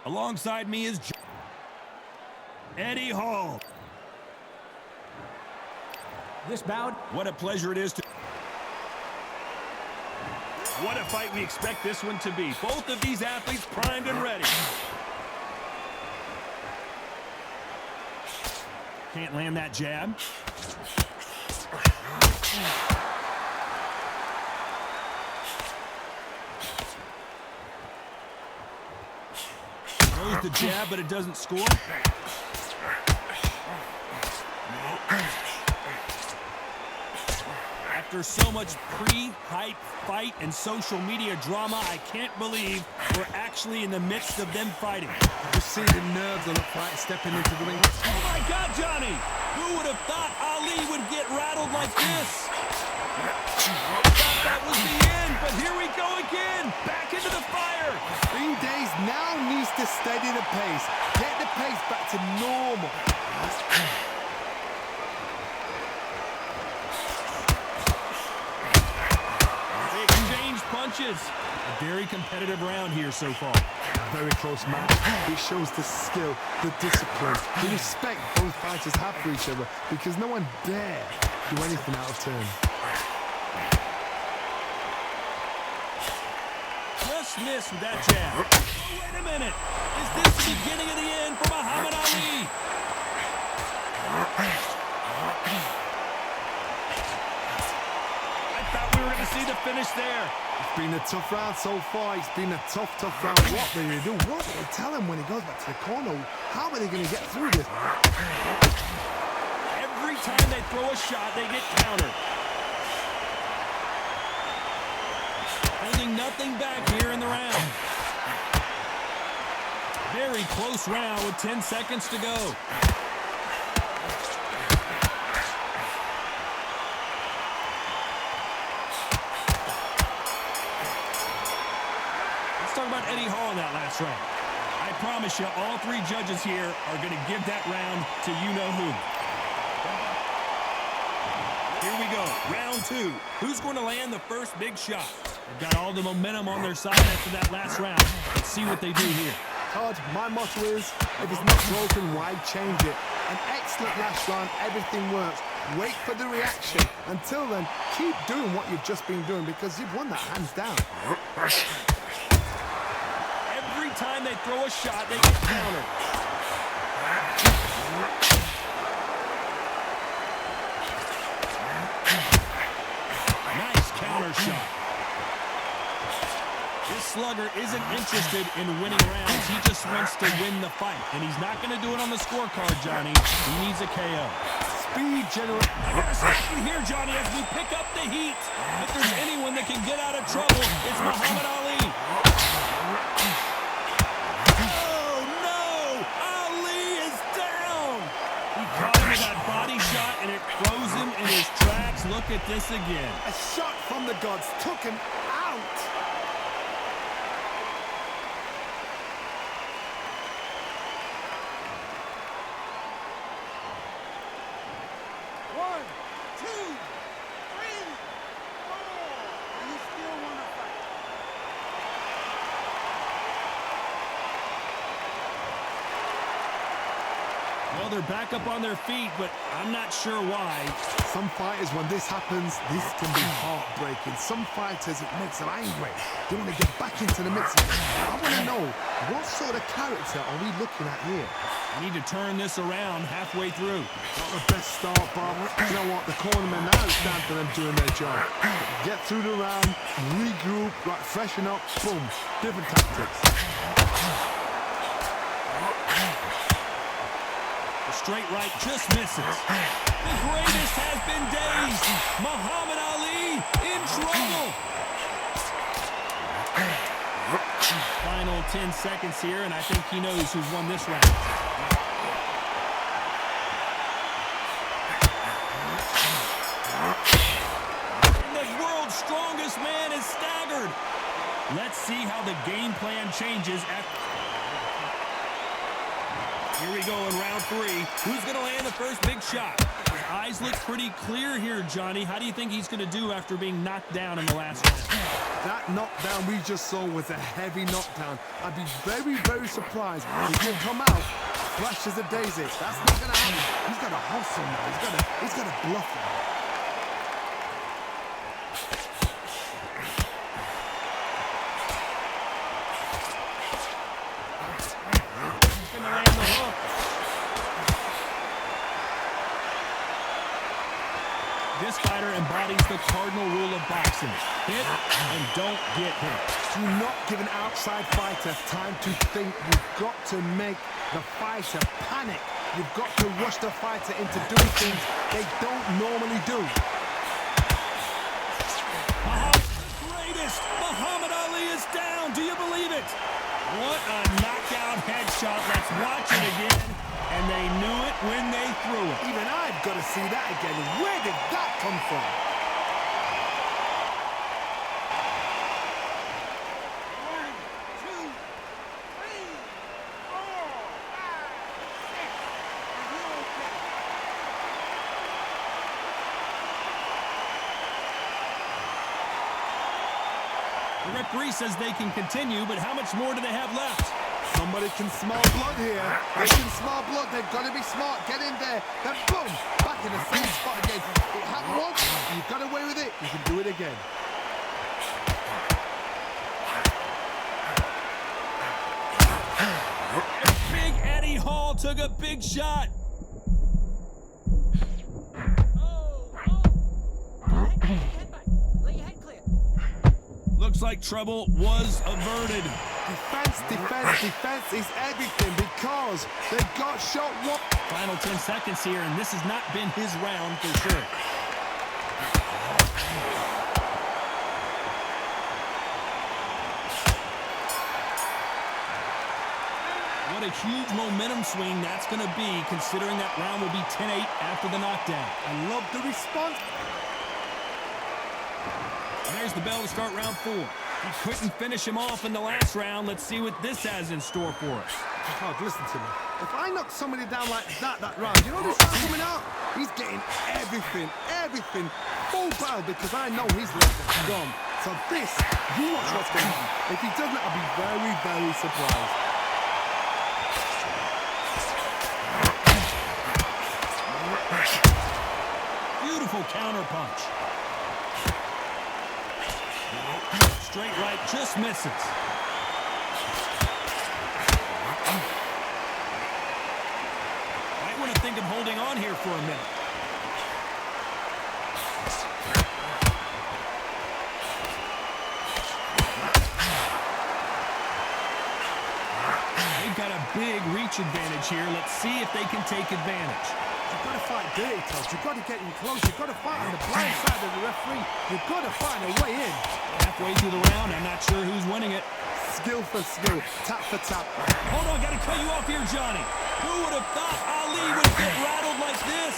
Alongside me is Eddie Hall. This bout. What a pleasure it is to... What a fight we expect this one to be. Both of these athletes primed and ready. Can't land that jab. Throws the jab, but it doesn't score. After so much pre-hype fight and social media drama, I can't believe we're actually in the midst of them fighting. You see the nerves on the fight stepping into the ring. Oh my God, Johnny! Who would have thought Ali would get rattled like this? Thought that was the end, but here we go again! Back into the fire! Green Days now needs to steady the pace. Get the pace back to normal. Punches. A very competitive round here so far. Very close match. It shows the skill, the discipline, the respect both fighters have for each other, because no one dare do anything out of turn. Just missed with that jab. Oh, wait a minute. Is this the beginning of the end for Muhammad Ali? I thought we were going to see the finish there. It's been a tough round so far. It's been a tough round. What are they going to do? What do they tell him when he goes back to the corner? How are they going to get through this? Every time they throw a shot, they get countered. Holding nothing back here in the round. Very close round with 10 seconds to go. Talk about Eddie Hall in that last round. I promise you, all three judges here are going to give that round to you-know-who. Here we go, round two. Who's going to land the first big shot? They've got all the momentum on their side after that last round. Let's see what they do here. Todd, my motto is, if it's not broken, why change it? An excellent last round, everything works. Wait for the reaction. Until then, keep doing what you've just been doing, because you've won that hands down. Every time they throw a shot, they get countered. Nice counter shot. This slugger isn't interested in winning rounds. He just wants to win the fight. And he's not going to do it on the scorecard, Johnny. He needs a KO. Speed general. I got a second here, Johnny, as we pick up the heat. If there's anyone that can get out of trouble, it's Muhammad Ali. And it froze him in his tracks. Look at this again. A shot from the gods took him out. One, two, three, four. You still want to fight? Well, they're back up on their feet, but I'm not sure why. Some fighters, when this happens, this can be heartbreaking. Some fighters, it makes them angry. They want to get back into the mix again. I want to know, what sort of character are we looking at here? We need to turn this around halfway through. Not the best start, Bob. You know what? The cornermen, now it's time for them doing their job. Get through the round, regroup, right, freshen up, boom. Different tactics. The straight right just misses. The greatest has been dazed. Muhammad Ali in trouble. Final 10 seconds here, and I think he knows who's won this round. And the world's strongest man is staggered. Let's see how the game plan changes after... Here we go in round three. Who's going to land the first big shot? Eyes look pretty clear here, Johnny. How do you think he's going to do after being knocked down in the last round? That knockdown we just saw was a heavy knockdown. I'd be very, very surprised if he come out flash as a daisy. That's not going to happen. He's got to hustle now. He's got to bluff him. This fighter embodies the cardinal rule of boxing. Hit and don't get hit. Do not give an outside fighter time to think. You've got to make the fighter panic. You've got to rush the fighter into doing things they don't normally do. The greatest! Muhammad Ali is down! Do you believe it? What a knockout headshot. Let's watch it again. And they knew it when they threw it. Even I've got to see that again. Where did that come from? One, two, three, four, five, six. Are you okay? The referee says they can continue, but how much more do they have left? Somebody can smell blood here. They can smell blood. They've got to be smart. Get in there. Then boom, back in the same spot again. It happened once. You got away with it. You can do it again. Big Eddie Hall took a big shot. Let your head clear. Looks like trouble was averted. Defense is everything because they got shot one. Final 10 seconds here, and this has not been his round for sure. What a huge momentum swing that's going to be, considering that round will be 10-8 after the knockdown. I love the response. There's the bell to start round 4. He couldn't finish him off in the last round. Let's see what this has in store for us. Oh, listen to me. If I knock somebody down like that round, you know this round coming out? He's getting everything, full barrel because I know his legs are gone. So this, you watch what's going to happen. If he doesn't, I'll be very, very surprised. Beautiful counter punch. Straight right, just misses. Might want to think of holding on here for a minute. They've got a big reach advantage here. Let's see if they can take advantage. You've got to fight dirty, Todd. You've got to get in close. You've got to fight on the blind side of the referee. You've got to find a way in. Halfway through the round, I'm not sure who's winning it. Skill for skill, tap for tap. Hold on, got to cut you off here, Johnny. Who would have thought Ali would get rattled like this?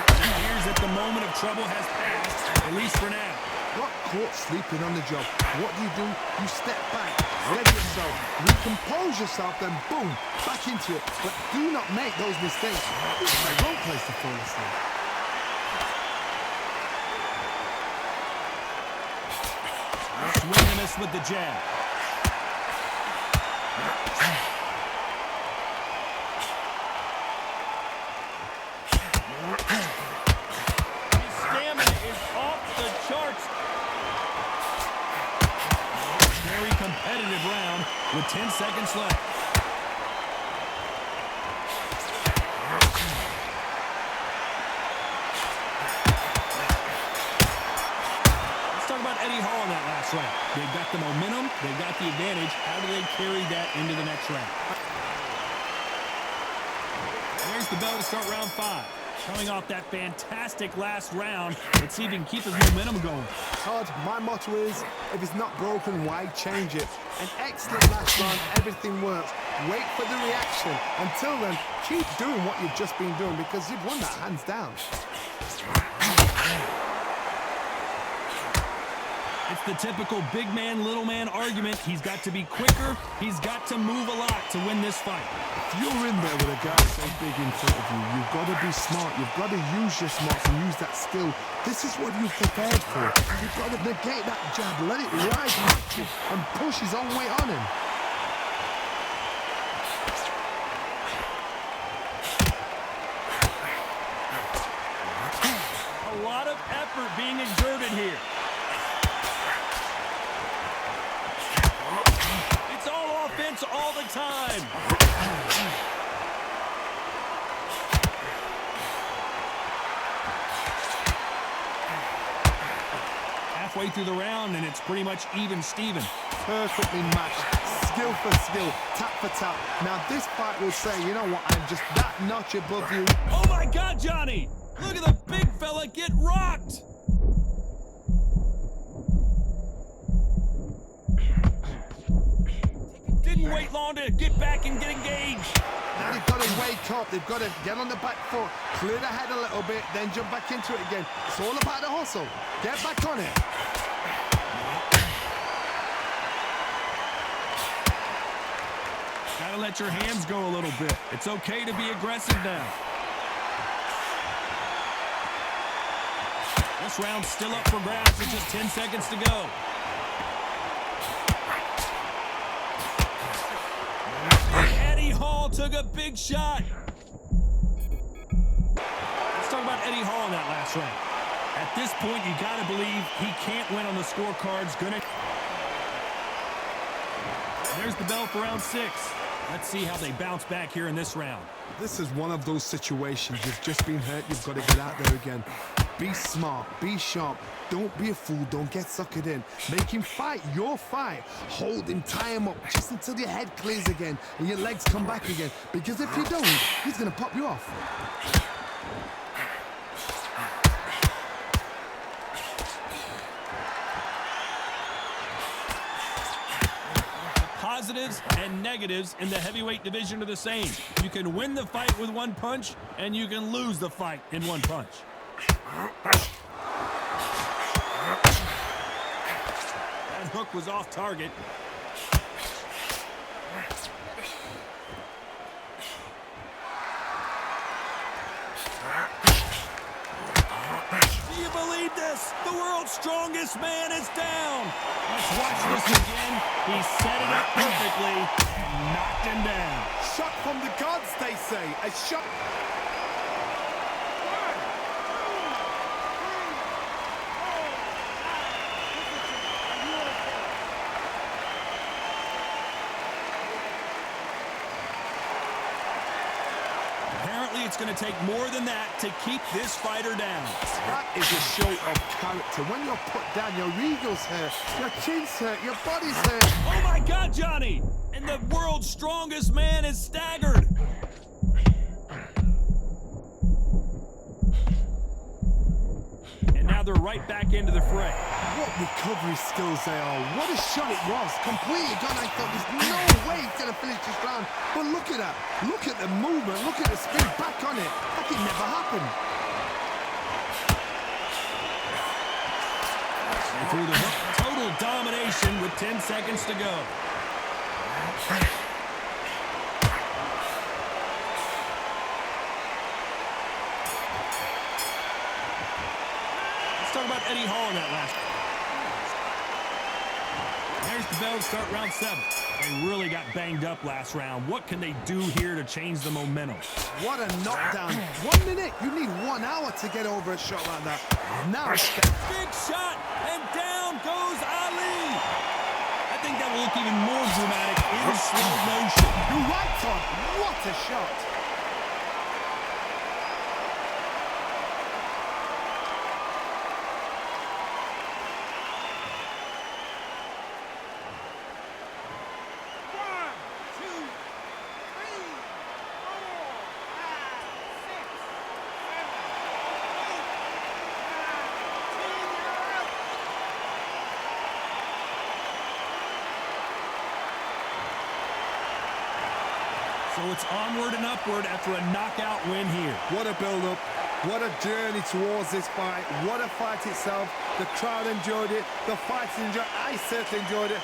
It appears that the moment of trouble has passed, at least for now. Got caught sleeping on the job. What do? You step back, steady yourself, recompose yourself, then boom, back into it. But do not make those mistakes. This is the wrong place to fall asleep. Swing and miss with the jab. His stamina is off the charts. Very competitive round with 10 seconds left. Eddie Hall in that last round. They've got the momentum, they've got the advantage. How do they carry that into the next round? There's the bell to start round 5. Coming off that fantastic last round, let's see if he can keep his momentum going. Todd, my motto is, if it's not broken, why change it? An excellent last round, everything works. Wait for the reaction. Until then, keep doing what you've just been doing because you've won that hands down. It's the typical big man, little man argument. He's got to be quicker. He's got to move a lot to win this fight. If you're in there with a guy so big in front of you, you've got to be smart. You've got to use your smarts and use that skill. This is what you've prepared for. You've got to negate that jab, let it rise and push his own weight on him. A lot of effort being exerted here. It's all offense all the time. Halfway through the round, and it's pretty much even Steven. Perfectly matched, skill for skill, tap for tap. Now this fight will say, you know what, I'm just that notch above you. Oh my God, Johnny! Look at the big fella get rocked! Didn't wait long to get back and get engaged. Now they've got to wake up, they've got to get on the back foot, clear the head a little bit, then jump back into it again. It's all about the hustle. Get back on it. Gotta let your hands go a little bit. It's okay to be aggressive now. This round's still up for grabs with just 10 seconds to go. Eddie Hall took a big shot. Let's talk about Eddie Hall in that last round. At this point, you gotta believe he can't win on the scorecards. There's the bell for round 6. Let's see how they bounce back here in this round. This is one of those situations. You've just been hurt. You've got to get out there again. Be smart. Be sharp. Don't be a fool. Don't get suckered in. Make him fight your fight. Hold him. Tie him up just until your head clears again and your legs come back again. Because if you don't, he's going to pop you off. Positives and negatives in the heavyweight division are the same. You can win the fight with one punch, and you can lose the fight in one punch. That hook was off target. Do you believe this? The world's strongest man is down. Let's watch this again. He set it up perfectly and knocked him down. Shot from the gods, they say. A shot. Apparently, it's going to take more than that to keep this fighter down. That is a show of character. When you're put down, your eagle's hurt, your chin's hurt, your body's hurt. Oh my God, Johnny! And the world's strongest man is staggered. And now they're right back into the fray. What recovery skills they are. What a shot it was. Completely gone. I thought there's no way he's going to finish this round. But look at that. Look at the movement. Look at the speed back on it. Like it never happened. And through the hook, total domination with 10 seconds to go. Let's talk about Eddie Hall in that last one. There's the bell to start round 7. They really got banged up last round. What can they do here to change the momentum? What a knockdown. 1 minute. You need 1 hour to get over a shot like that. Now big shot, and down goes Ali. I think that will look even more dramatic in slow motion. You're right, Todd. What a shot. So it's onward and upward after a knockout win here. What a build-up. What a journey towards this fight. What a fight itself. The crowd enjoyed it. The fighters enjoyed it. I certainly enjoyed it.